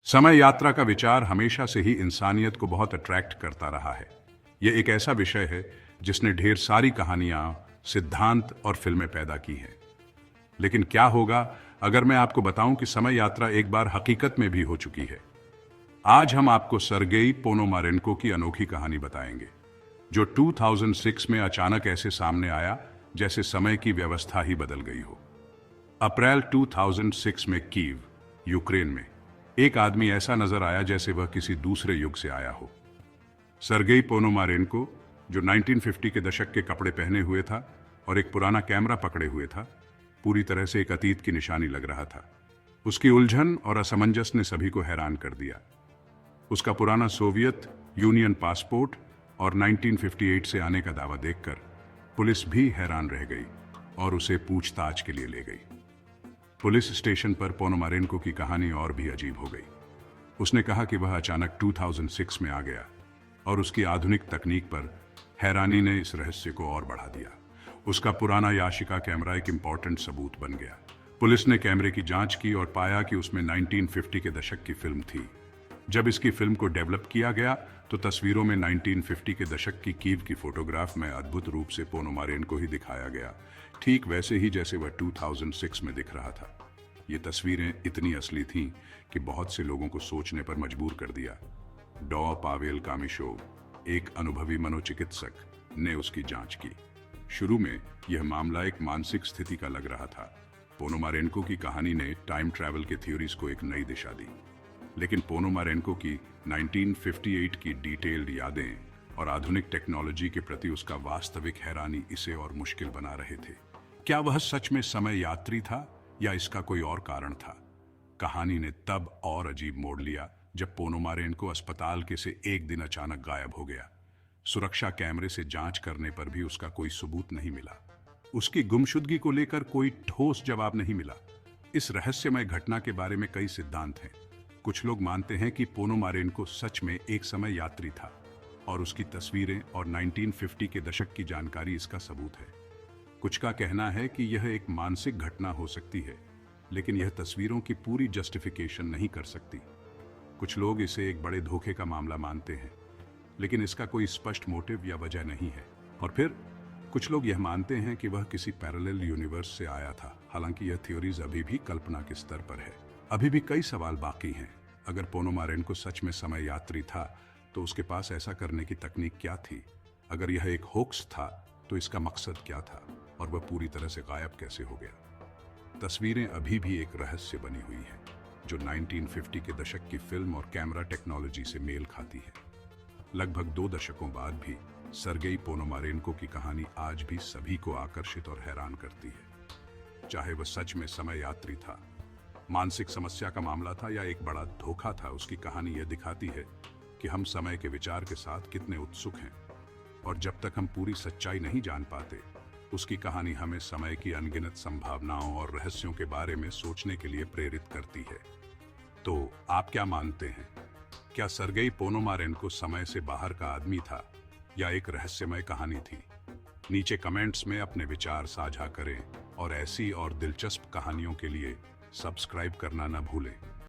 समय यात्रा का विचार हमेशा से ही इंसानियत को बहुत अट्रैक्ट करता रहा है। यह एक ऐसा विषय है जिसने ढेर सारी कहानियां, सिद्धांत और फिल्में पैदा की हैं। लेकिन क्या होगा अगर मैं आपको बताऊं कि समय यात्रा एक बार हकीकत में भी हो चुकी है। आज हम आपको सर्गेई पोनोमारेंको की अनोखी कहानी बताएंगे, जो 2006 में अचानक ऐसे सामने आया जैसे समय की व्यवस्था ही बदल गई हो। अप्रैल 2006 में कीव, यूक्रेन में एक आदमी ऐसा नजर आया जैसे वह किसी दूसरे युग से आया हो। सर्गेई पोनोमारेंको, जो 1950 के दशक के कपड़े पहने हुए था और एक पुराना कैमरा पकड़े हुए था, पूरी तरह से एक अतीत की निशानी लग रहा था। उसकी उलझन और असमंजस ने सभी को हैरान कर दिया। उसका पुराना सोवियत यूनियन पासपोर्ट और 1958 से आने का दावा देखकर पुलिस भी हैरान रह गई और उसे पूछताछ के लिए ले गई। पुलिस स्टेशन पर पोनोमारेंको की कहानी और भी अजीब हो गई। उसने कहा कि वह अचानक 2006 में आ गया और उसकी आधुनिक तकनीक पर हैरानी ने इस रहस्य को और बढ़ा दिया। उसका पुराना याशिका कैमरा एक इंपॉर्टेंट सबूत बन गया। पुलिस ने कैमरे की जांच की और पाया कि उसमें 1950 के दशक की फिल्म थी। जब इसकी फिल्म को डेवलप किया गया तो तस्वीरों में 1950 के दशक की कीव की फोटोग्राफ में अद्भुत रूप से पोनोमारेंको ही दिखाया गया, ठीक वैसे ही जैसे वह 2006 में दिख रहा था। ये तस्वीरें इतनी असली थीं कि बहुत से लोगों को सोचने पर मजबूर कर दिया। डॉ पावेल कामिशोव, एक अनुभवी मनोचिकित्सक, ने उसकी जांच की। शुरू में यह मामला एक मानसिक स्थिति का लग रहा था। पोनोमारेंको की कहानी ने टाइम ट्रैवल के थ्योरीज को एक नई दिशा दी। लेकिन पोनोमारेंको की 1958 की डिटेल्ड यादें और आधुनिक टेक्नोलॉजी के प्रति उसका वास्तविक हैरानी इसे और मुश्किल बना रहे थे। क्या वह सच में समय यात्री था या इसका कोई और कारण था? कहानी ने तब और अजीब मोड़ लिया जब पोनोमारेंको अस्पताल के से एक दिन अचानक गायब हो गया। सुरक्षा कैमरे से जांच करने पर भी उसका कोई सबूत नहीं मिला। उसकी गुमशुदगी को लेकर कोई ठोस जवाब नहीं मिला। इस रहस्यमय घटना के बारे में कई सिद्धांत हैं। कुछ लोग मानते हैं कि पोनोमारेंको सच में एक समय यात्री था और उसकी तस्वीरें और 1950 के दशक की जानकारी इसका सबूत है। कुछ का कहना है कि यह एक मानसिक घटना हो सकती है, लेकिन यह तस्वीरों की पूरी जस्टिफिकेशन नहीं कर सकती। कुछ लोग इसे एक बड़े धोखे का मामला मानते हैं, लेकिन इसका कोई स्पष्ट मोटिव या वजह नहीं है। और फिर कुछ लोग यह मानते हैं कि वह किसी पैरेलल यूनिवर्स से आया था। हालांकि यह थ्योरीज अभी भी कल्पना के स्तर पर है। अभी भी कई सवाल बाकी हैं। अगर पोनोमारेंको सच में समय यात्री था तो उसके पास ऐसा करने की तकनीक क्या थी? अगर यह एक होक्स था तो इसका मकसद क्या था और वह पूरी तरह से गायब कैसे हो गया? तस्वीरें अभी भी एक रहस्य बनी हुई हैं, जो 1950 के दशक की फिल्म और कैमरा टेक्नोलॉजी से मेल खाती है। लगभग 2 दशकों बाद भी सर्गेई पोनोमारेंको की कहानी आज भी सभी को आकर्षित और हैरान करती है। चाहे वह सच में समय यात्री था, मानसिक समस्या का मामला था या एक बड़ा धोखा था, उसकी कहानी यह दिखाती है कि हम समय के विचार के साथ कितने उत्सुक हैं। और जब तक हम पूरी सच्चाई नहीं जान पाते, उसकी कहानी हमें समय की अनगिनत संभावनाओं और रहस्यों के बारे में सोचने के लिए प्रेरित करती है। तो आप क्या मानते हैं? क्या सर्गेई पोनोमारेंको समय से बाहर का आदमी था या एक रहस्यमय कहानी थी? नीचे कमेंट्स में अपने विचार साझा करें और ऐसी और दिलचस्प कहानियों के लिए सब्सक्राइब करना न भूलें।